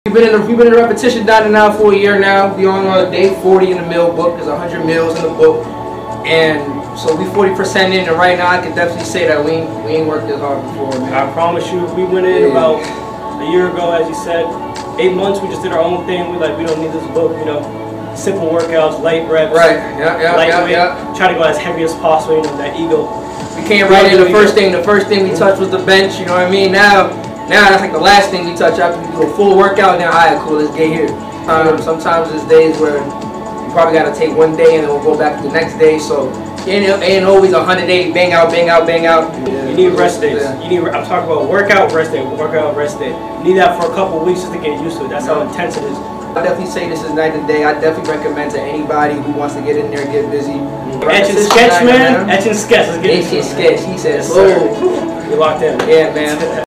We've been in repetition down and out for a year now. We on day 40 in the meal book. There's 100 meals in the book, and so we 40% in. And right now, I can definitely say that we ain't worked this hard before, man. I promise you, we went in about a year ago, as you said. 8 months, we just did our own thing. We don't need this book, you know. Simple workouts, light reps, lightweight. Try to go as heavy as possible, you know, that ego. We came right in. The first thing we touched was the bench. You know what I mean? Now that's like the last thing we touch after we do a full workout. Now, alright, cool, let's get here. Sometimes there's days where you probably got to take one day and then we'll go back the next day. So it ain't always 180 bang out, bang out, bang out. You need rest days. I'm talking about workout, rest day, workout, rest day. You need that for a couple of weeks just to get used to it. That's how intense it is. I definitely say this is night and day. I definitely recommend to anybody who wants to get in there and get busy. Etch and sketch, man. Etch and sketch. Let's get Etch and sketch. He says, "Oh, you locked in." Yeah, man.